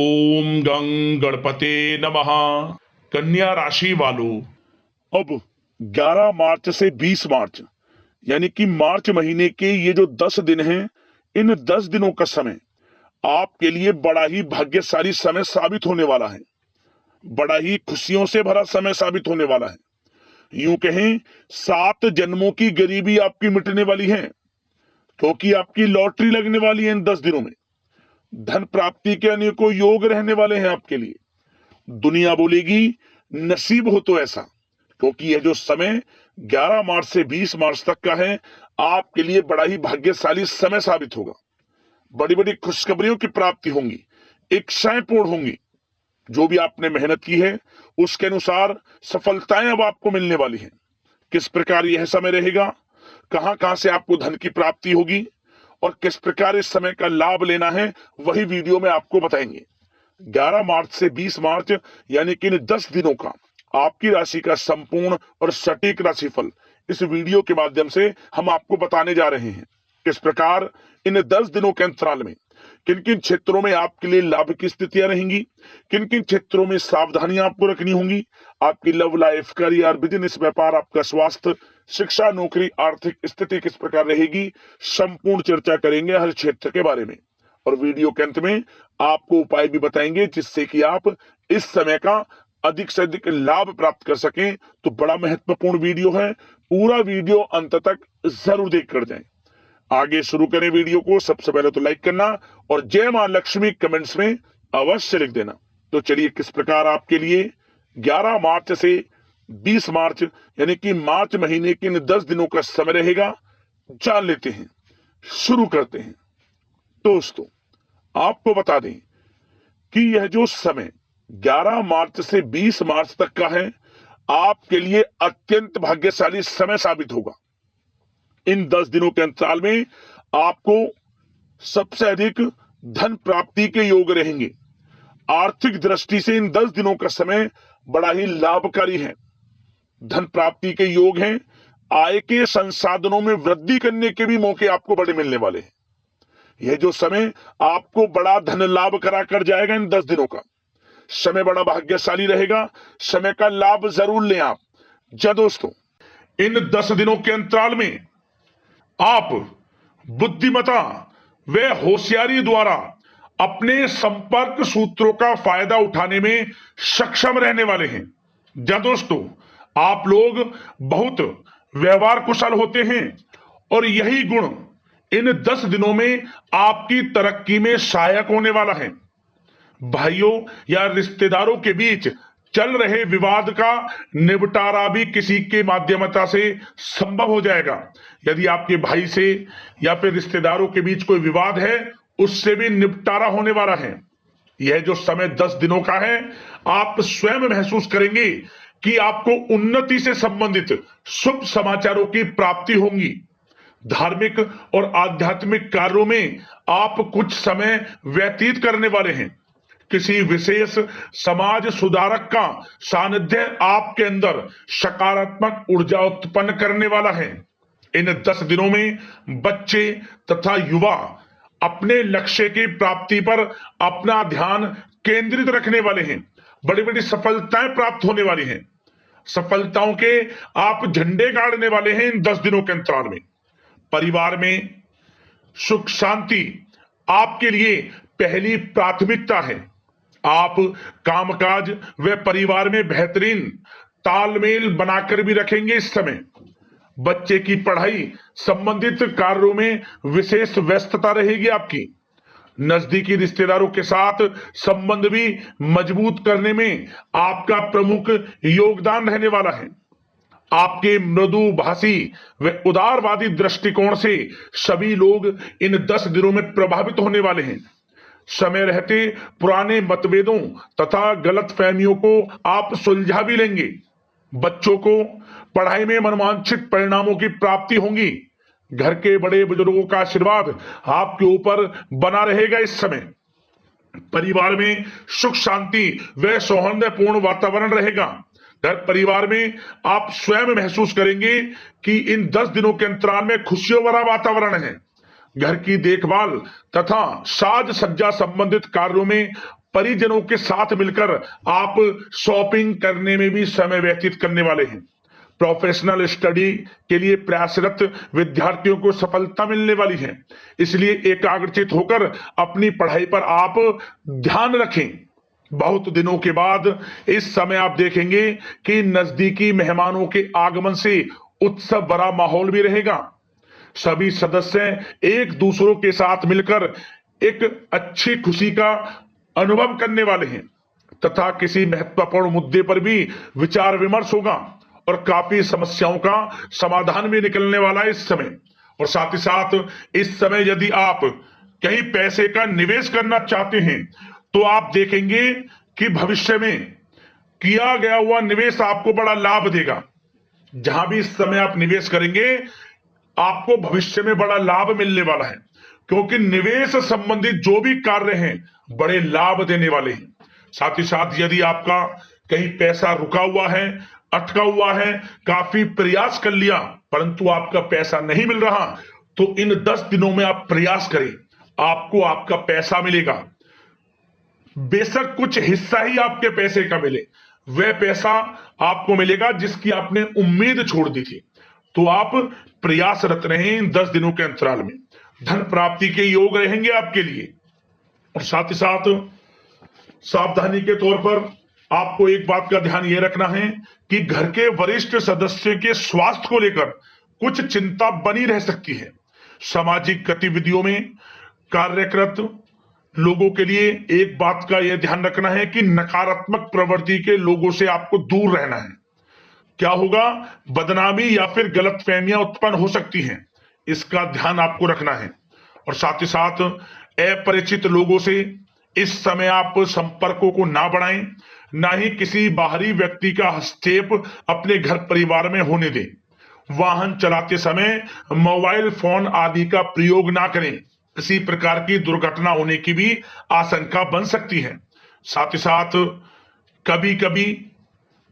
ओम गं गणपते नमः। कन्या राशि वालों, अब 11 मार्च से 20 मार्च यानी कि मार्च महीने के ये जो 10 दिन हैं, इन 10 दिनों का समय आपके लिए बड़ा ही भाग्यशाली समय साबित होने वाला है। बड़ा ही खुशियों से भरा समय साबित होने वाला है। यूं कहें 7 जन्मों की गरीबी आपकी मिटने वाली है, क्योंकि आपकी लॉटरी लगने वाली है। इन 10 दिनों में धन प्राप्ति के अनेकों योग रहने वाले हैं आपके लिए। दुनिया बोलेगी नसीब हो तो ऐसा, क्योंकि यह जो समय 11 मार्च से 20 मार्च तक का है, आपके लिए बड़ा ही भाग्यशाली समय साबित होगा। बड़ी बड़ी खुशखबरियों की प्राप्ति होंगी, इच्छाएं पूर्ण होंगी। जो भी आपने मेहनत की है उसके अनुसार सफलताएं अब आपको मिलने वाली हैं। किस प्रकार यह समय रहेगा, कहां कहां से आपको धन की प्राप्ति होगी और किस प्रकार इस समय का लाभ लेना है, वही वीडियो में आपको बताएंगे। 11 मार्च से 20 मार्च यानी कि इन 10 दिनों का आपकी राशि का संपूर्ण और सटीक राशिफल इस वीडियो के माध्यम से हम आपको बताने जा रहे हैं। किस प्रकार इन 10 दिनों के अंतराल में किन किन क्षेत्रों में आपके लिए लाभ की स्थितियां रहेंगी, किन किन क्षेत्रों में सावधानियां आपको रखनी होंगी। आपकी लव लाइफ, करियर, बिजनेस, व्यापार, आपका स्वास्थ्य, शिक्षा, नौकरी, आर्थिक स्थिति किस प्रकार रहेगी, संपूर्ण चर्चा करेंगे हर क्षेत्र के बारे में। और वीडियो के अंत में आपको उपाय भी बताएंगे जिससे कि आप इस समय का अधिक से अधिक लाभ प्राप्त कर सकें। तो बड़ा महत्वपूर्ण वीडियो है, पूरा वीडियो अंत तक जरूर देख कर जाएं। आगे शुरू करें वीडियो को। सबसे पहले तो लाइक करना और जय मां लक्ष्मी कमेंट्स में अवश्य लिख देना। तो चलिए, किस प्रकार आपके लिए 11 मार्च से 20 मार्च यानी कि मार्च महीने के इन 10 दिनों का समय रहेगा, जान लेते हैं। शुरू करते हैं। दोस्तों, आपको बता दें कि यह जो समय 11 मार्च से 20 मार्च तक का है, आपके लिए अत्यंत भाग्यशाली समय साबित होगा। इन 10 दिनों के अंतराल में आपको सबसे अधिक धन प्राप्ति के योग रहेंगे। आर्थिक दृष्टि से इन 10 दिनों का समय बड़ा ही लाभकारी है। धन प्राप्ति के योग हैं। आय के संसाधनों में वृद्धि करने के भी मौके आपको बड़े मिलने वाले हैं। यह जो समय आपको बड़ा धन लाभ करा कर जाएगा। इन 10 दिनों का समय बड़ा भाग्यशाली रहेगा। समय का लाभ जरूर लें आप। जी दोस्तों, इन 10 दिनों के अंतराल में आप बुद्धिमता व होशियारी द्वारा अपने संपर्क सूत्रों का फायदा उठाने में सक्षम रहने वाले हैं। जी दोस्तों, आप लोग बहुत व्यवहार कुशल होते हैं और यही गुण इन 10 दिनों में आपकी तरक्की में सहायक होने वाला है। भाइयों या रिश्तेदारों के बीच चल रहे विवाद का निपटारा भी किसी के माध्यमता से संभव हो जाएगा। यदि आपके भाई से या फिर रिश्तेदारों के बीच कोई विवाद है, उससे भी निपटारा होने वाला है। यह जो समय 10 दिनों का है, आप स्वयं महसूस करेंगे कि आपको उन्नति से संबंधित शुभ समाचारों की प्राप्ति होगी। धार्मिक और आध्यात्मिक कार्यों में आप कुछ समय व्यतीत करने वाले हैं। किसी विशेष समाज सुधारक का सानिध्य आपके अंदर सकारात्मक ऊर्जा उत्पन्न करने वाला है। इन 10 दिनों में बच्चे तथा युवा अपने लक्ष्य की प्राप्ति पर अपना ध्यान केंद्रित रखने वाले हैं। बड़ी बड़ी सफलताएं प्राप्त होने वाली हैं। सफलताओं के आप झंडे गाड़ने वाले हैं इन 10 दिनों के अंतराल में। परिवार में सुख शांति आपके लिए पहली प्राथमिकता है। आप कामकाज व परिवार में बेहतरीन तालमेल बनाकर भी रखेंगे। इस समय बच्चे की पढ़ाई संबंधित कार्यों में विशेष व्यस्तता रहेगी आपकी। नजदीकी रिश्तेदारों के साथ संबंध भी मजबूत करने में आपका प्रमुख योगदान रहने वाला है। आपके मृदु भाषी व उदारवादी दृष्टिकोण से सभी लोग इन 10 दिनों में प्रभावित होने वाले हैं। समय रहते पुराने मतभेदों तथा गलतफहमियों को आप सुलझा भी लेंगे। बच्चों को पढ़ाई में मनवांछित परिणामों की प्राप्ति होगी। घर के बड़े बुजुर्गों का आशीर्वाद आपके ऊपर बना रहेगा। इस समय परिवार में सुख शांति व सौहार्दपूर्ण वातावरण रहेगा। घर परिवार में आप स्वयं महसूस करेंगे कि इन 10 दिनों के अंतराल में खुशियों भरा वातावरण है। घर की देखभाल तथा साज सज्जा संबंधित कार्यों में परिजनों के साथ मिलकर आप शॉपिंग करने में भी समय व्यतीत करने वाले हैं। प्रोफेशनल स्टडी के लिए प्रयासरत विद्यार्थियों को सफलता मिलने वाली है, इसलिए एकाग्रचित होकर अपनी पढ़ाई पर आप ध्यान रखें। बहुत दिनों के बाद इस समय आप देखेंगे कि नजदीकी मेहमानों के आगमन से उत्सव भरा माहौल भी रहेगा। सभी सदस्य एक दूसरों के साथ मिलकर एक अच्छी खुशी का अनुभव करने वाले हैं तथा किसी महत्वपूर्ण मुद्दे पर भी विचार विमर्श होगा और काफी समस्याओं का समाधान भी निकलने वाला है इस समय। और साथ ही साथ इस समय यदि आप कहीं पैसे का निवेश करना चाहते हैं तो आप देखेंगे कि भविष्य में किया गया हुआ निवेश आपको बड़ा लाभ देगा। जहां भी इस समय आप निवेश करेंगे आपको भविष्य में बड़ा लाभ मिलने वाला है, क्योंकि निवेश संबंधित जो भी कार्य हैं बड़े लाभ देने वाले हैं। साथ ही साथ यदि आपका कहीं पैसा रुका हुआ है, अटका हुआ है, काफी प्रयास कर लिया परंतु आपका पैसा नहीं मिल रहा, तो इन 10 दिनों में आप प्रयास करें, आपको आपका पैसा मिलेगा। बेशक कुछ हिस्सा ही आपके पैसे का मिले, वह पैसा आपको मिलेगा जिसकी आपने उम्मीद छोड़ दी थी। तो आप प्रयासरत रहें इन 10 दिनों के अंतराल में, धन प्राप्ति के योग रहेंगे आपके लिए। और साथ ही साथ सावधानी के तौर पर आपको एक बात का ध्यान यह रखना है कि घर के वरिष्ठ सदस्य के स्वास्थ्य को लेकर कुछ चिंता बनी रह सकती है। सामाजिक गतिविधियों में कार्यरत लोगों के लिए एक बात का यह ध्यान रखना है कि नकारात्मक प्रवृत्ति के लोगों से आपको दूर रहना है। क्या होगा, बदनामी या फिर गलतफहमियां उत्पन्न हो सकती हैं, इसका ध्यान आपको रखना है। और साथ ही साथ अपरिचित लोगों से इस समय आप संपर्कों को ना बढ़ाएं, ना ही किसी बाहरी व्यक्ति का हस्तक्षेप अपने घर परिवार में होने दें। वाहन चलाते समय मोबाइल फोन आदि का प्रयोग ना करें, किसी प्रकार की दुर्घटना होने की भी आशंका बन सकती है। साथ ही साथ कभी कभी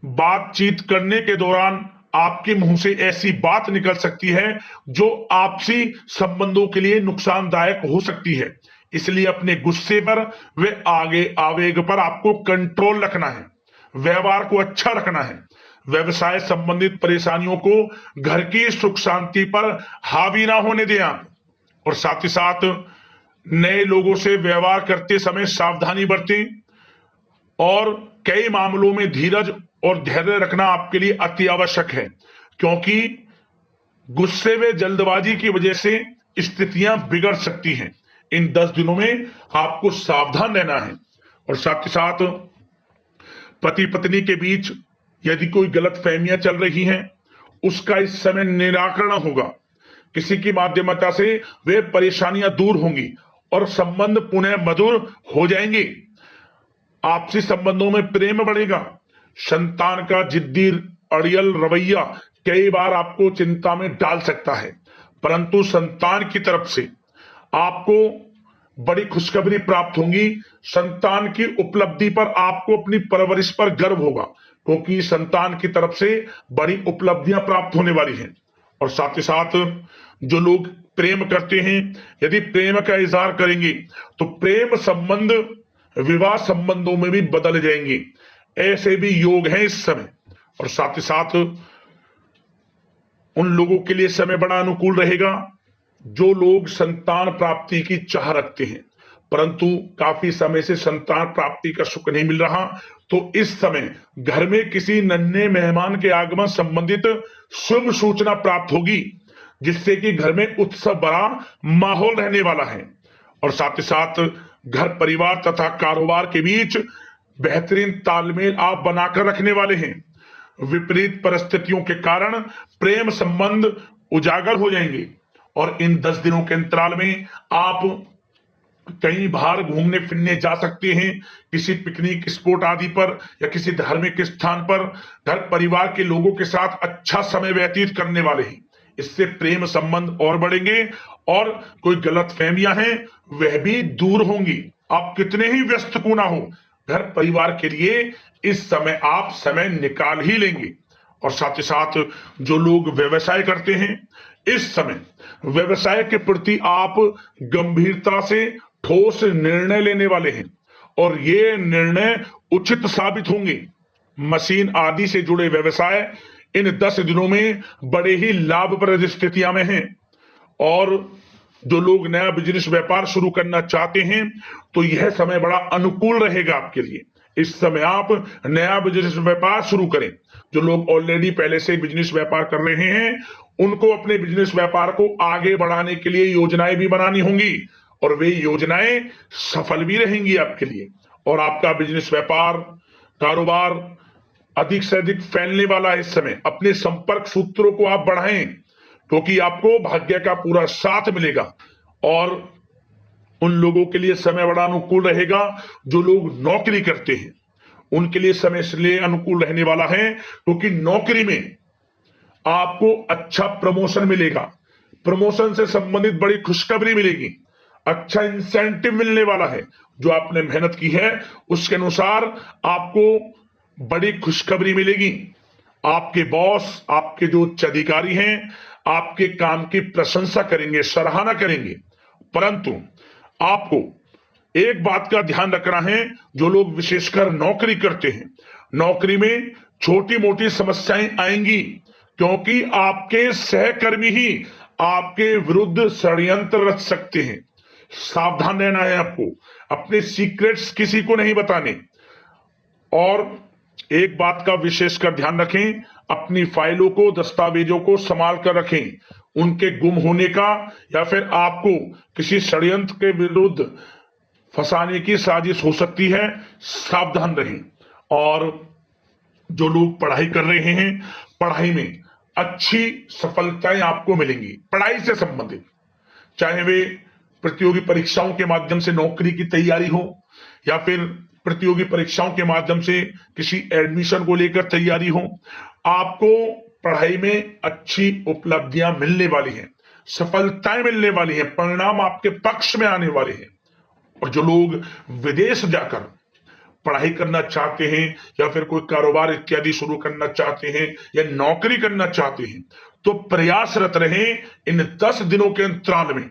बातचीत करने के दौरान आपके मुंह से ऐसी बात निकल सकती है जो आपसी संबंधों के लिए नुकसानदायक हो सकती है, इसलिए अपने गुस्से पर व आगे आवेग पर आपको कंट्रोल रखना है, व्यवहार को अच्छा रखना है। व्यवसाय संबंधित परेशानियों को घर की सुख शांति पर हावी ना होने दें आप। और साथ ही साथ नए लोगों से व्यवहार करते समय सावधानी बरतें और कई मामलों में धीरज और धैर्य रखना आपके लिए अति आवश्यक है, क्योंकि गुस्से में जल्दबाजी की वजह से स्थितियां बिगड़ सकती हैं। इन 10 दिनों में आपको सावधान रहना है। और साथ ही साथ पति पत्नी के बीच यदि कोई गलतफहमियां चल रही हैं उसका इस समय निराकरण होगा। किसी की माध्यमता से वे परेशानियां दूर होंगी और संबंध पुनः मधुर हो जाएंगे। आपसी संबंधों में प्रेम बढ़ेगा। संतान का जिद्दी अड़ियल रवैया कई बार आपको चिंता में डाल सकता है, परंतु संतान की तरफ से आपको बड़ी खुशखबरी प्राप्त होगी। संतान की उपलब्धि पर आपको अपनी परवरिश पर गर्व होगा, क्योंकि संतान की तरफ से बड़ी उपलब्धियां प्राप्त होने वाली हैं। और साथ ही साथ जो लोग प्रेम करते हैं यदि प्रेम का इजहार करेंगे तो प्रेम संबंध विवाह संबंधों में भी बदल जाएंगे, ऐसे भी योग हैं इस समय। और साथ ही साथ उन लोगों के लिए समय बड़ा अनुकूल रहेगा जो लोग संतान प्राप्ति की चाह रखते हैं परंतु काफी समय से संतान प्राप्ति का सुख नहीं मिल रहा, तो इस समय घर में किसी नन्हे मेहमान के आगमन संबंधित शुभ सूचना प्राप्त होगी, जिससे कि घर में उत्सव भरा माहौल रहने वाला है। और साथ ही साथ घर परिवार तथा कारोबार के बीच बेहतरीन तालमेल आप बनाकर रखने वाले हैं। विपरीत परिस्थितियों के कारण प्रेम संबंध उजागर हो जाएंगे और इन 10 दिनों के अंतराल में आप कहीं बाहर घूमने फिरने जा सकते हैं, किसी पिकनिक स्पॉट आदि पर या किसी धार्मिक स्थान पर घर परिवार के लोगों के साथ अच्छा समय व्यतीत करने वाले हैं। इससे प्रेम संबंध और बढ़ेंगे और कोई गलतफहमियां हैं वह भी दूर होंगी। आप कितने ही व्यस्त क्यों ना हो, घर परिवार के लिए इस समय आप समय निकाल ही लेंगे। और साथ ही साथ जो लोग व्यवसाय करते हैं इस समय व्यवसाय के प्रति आप गंभीरता से ठोस निर्णय लेने वाले हैं और ये निर्णय उचित साबित होंगे। मशीन आदि से जुड़े व्यवसाय इन 10 दिनों में बड़े ही लाभप्रद स्थितियां में हैं। और जो लोग नया बिजनेस व्यापार शुरू करना चाहते हैं तो यह समय बड़ा अनुकूल रहेगा आपके लिए। इस समय आप नया बिजनेस व्यापार शुरू करें। जो लोग ऑलरेडी पहले से बिजनेस व्यापार कर रहे हैं उनको अपने बिजनेस व्यापार को आगे बढ़ाने के लिए योजनाएं भी बनानी होंगी और वे योजनाएं सफल भी रहेंगी आपके लिए। और आपका बिजनेस व्यापार कारोबार अधिक से अधिक फैलने वाला है। इस समय अपने संपर्क सूत्रों को आप बढ़ाएं क्योंकि आपको भाग्य का पूरा साथ मिलेगा। और उन लोगों के लिए समय बड़ा अनुकूल रहेगा जो लोग नौकरी करते हैं, उनके लिए समय इसलिए अनुकूल रहने वाला है क्योंकि नौकरी में आपको अच्छा प्रमोशन मिलेगा, प्रमोशन से संबंधित बड़ी खुशखबरी मिलेगी, अच्छा इंसेंटिव मिलने वाला है। जो आपने मेहनत की है उसके अनुसार आपको बड़ी खुशखबरी मिलेगी। आपके बॉस, आपके जो उच्च अधिकारी हैं आपके काम की प्रशंसा करेंगे, सराहना करेंगे। परंतु आपको एक बात का ध्यान रखना है, जो लोग विशेषकर नौकरी करते हैं, नौकरी में छोटी मोटी समस्याएं आएंगी क्योंकि आपके सहकर्मी ही आपके विरुद्ध षड्यंत्र रच सकते हैं। सावधान रहना है आपको, अपने सीक्रेट्स किसी को नहीं बताने। और एक बात का विशेषकर ध्यान रखें, अपनी फाइलों को, दस्तावेजों को संभाल कर रखें। उनके गुम होने का या फिर आपको किसी षड्यंत्र के विरुद्ध फंसाने की साजिश हो सकती है, सावधान रहें। और जो लोग पढ़ाई कर रहे हैं, पढ़ाई में अच्छी सफलताएं आपको मिलेंगी। पढ़ाई से संबंधित चाहे वे प्रतियोगी परीक्षाओं के माध्यम से नौकरी की तैयारी हो या फिर प्रतियोगी परीक्षाओं के माध्यम से किसी एडमिशन को लेकर तैयारी हो, आपको पढ़ाई में अच्छी उपलब्धियां मिलने वाली हैं, सफलताएं मिलने वाली हैं, परिणाम आपके पक्ष में आने वाले हैं। और जो लोग विदेश जाकर पढ़ाई करना चाहते हैं या फिर कोई कारोबार इत्यादि शुरू करना चाहते हैं या नौकरी करना चाहते हैं तो प्रयासरत रहें। इन 10 दिनों के अंतराल में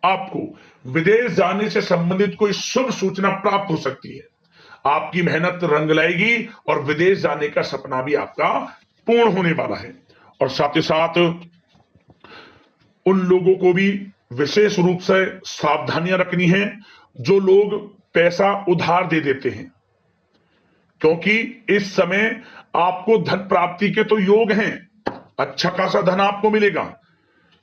आपको विदेश जाने से संबंधित कोई शुभ सूचना प्राप्त हो सकती है। आपकी मेहनत रंग लाएगी और विदेश जाने का सपना भी आपका पूर्ण होने वाला है। और साथ ही साथ उन लोगों को भी विशेष रूप से सावधानियां रखनी है जो लोग पैसा उधार दे देते हैं, क्योंकि इस समय आपको धन प्राप्ति के तो योग हैं, अच्छा खासा धन आपको मिलेगा,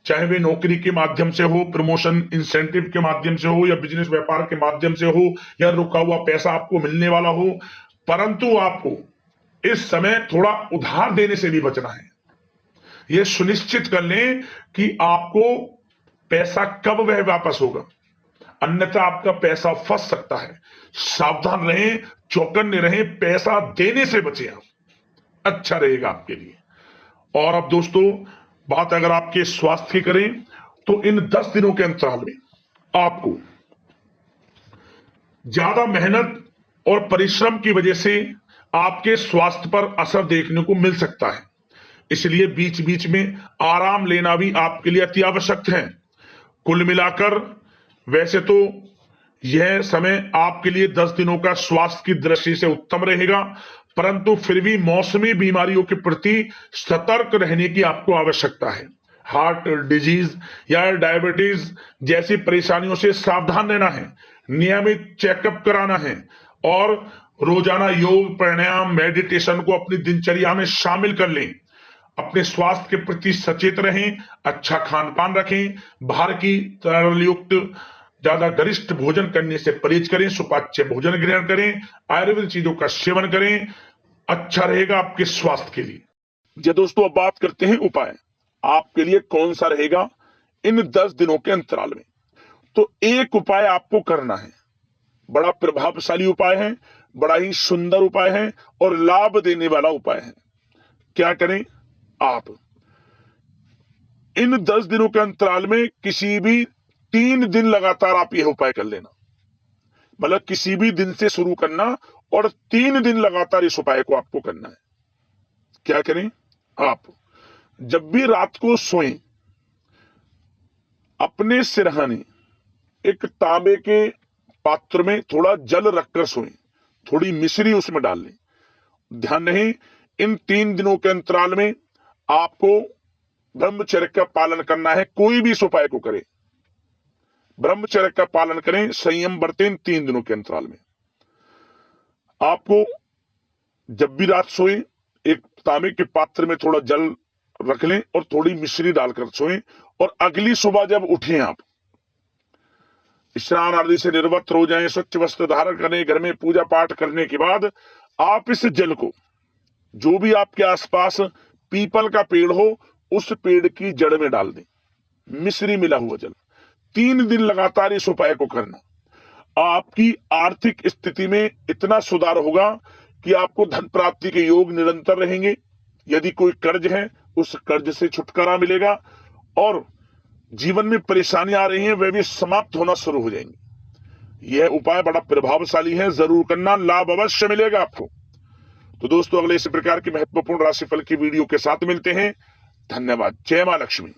चाहे वे नौकरी के माध्यम से हो, प्रमोशन इंसेंटिव के माध्यम से हो या बिजनेस व्यापार के माध्यम से हो या रुका हुआ पैसा आपको मिलने वाला हो। परंतु आपको इस समय थोड़ा उधार देने से भी बचना है। यह सुनिश्चित कर लें कि आपको पैसा कब वह वापस होगा, अन्यथा आपका पैसा फंस सकता है। सावधान रहें, चौकन्ने रहें, पैसा देने से बचें आप, अच्छा रहेगा आपके लिए। और अब दोस्तों बात अगर आपके स्वास्थ्य की करें तो इन 10 दिनों के अंतराल में आपको ज्यादा मेहनत और परिश्रम की वजह से आपके स्वास्थ्य पर असर देखने को मिल सकता है, इसलिए बीच बीच में आराम लेना भी आपके लिए अति आवश्यक है। कुल मिलाकर वैसे तो यह समय आपके लिए 10 दिनों का स्वास्थ्य की दृष्टि से उत्तम रहेगा, परंतु फिर भी मौसमी बीमारियों के प्रति सतर्क रहने की आपको आवश्यकता है। हार्ट डिजीज या डायबिटीज जैसी परेशानियों से सावधान रहना है, नियमित चेकअप कराना है और रोजाना योग, प्राणायाम, मेडिटेशन को अपनी दिनचर्या में शामिल कर लें। अपने स्वास्थ्य के प्रति सचेत रहें, अच्छा खान पान रखें, बाहर की तरलयुक्त ज्यादा गरिष्ठ भोजन करने से परहेज करें, सुपाच्य भोजन ग्रहण करें, आयुर्वेदिक चीजों का सेवन करें, अच्छा रहेगा आपके स्वास्थ्य के लिए। जी दोस्तों, अब बात करते हैं उपाय आपके लिए कौन सा रहेगा इन 10 दिनों के अंतराल में। तो एक उपाय आपको करना है, बड़ा प्रभावशाली उपाय है, बड़ा ही सुंदर उपाय है और लाभ देने वाला उपाय है। क्या करें आप इन 10 दिनों के अंतराल में किसी भी 3 दिन लगातार आप यह उपाय कर लेना, मतलब किसी भी दिन से शुरू करना और 3 दिन लगातार इस उपाय को आपको करना है। क्या करें आप जब भी रात को सोएं, अपने सिरहाने एक तांबे के पात्र में थोड़ा जल रखकर सोएं, थोड़ी मिश्री उसमें डाल लें। ध्यान रहे, इन 3 दिनों के अंतराल में आपको ब्रह्मचर्य का पालन करना है। कोई भी इस उपाय को करे, ब्रह्मचर्य का पालन करें, संयम बरतें। इन 3 दिनों के अंतराल में आपको जब भी रात सोए एक तांबे के पात्र में थोड़ा जल रख लें और थोड़ी मिश्री डालकर सोएं। और अगली सुबह जब उठें, आप स्नान आदि से निर्वस्त्र हो जाएं, स्वच्छ वस्त्र धारण करें, घर में पूजा पाठ करने के बाद आप इस जल को, जो भी आपके आसपास पीपल का पेड़ हो, उस पेड़ की जड़ में डाल दें, मिश्री मिला हुआ जल। 3 दिन लगातार इस उपाय को करना। आपकी आर्थिक स्थिति में इतना सुधार होगा कि आपको धन प्राप्ति के योग निरंतर रहेंगे। यदि कोई कर्ज है, उस कर्ज से छुटकारा मिलेगा और जीवन में परेशानियां आ रही हैं, वे भी समाप्त होना शुरू हो जाएंगी। यह उपाय बड़ा प्रभावशाली है, जरूर करना, लाभ अवश्य मिलेगा आपको। तो दोस्तों, अगले इसी प्रकार की महत्वपूर्ण राशिफल की वीडियो के साथ मिलते हैं। धन्यवाद। जय मां लक्ष्मी।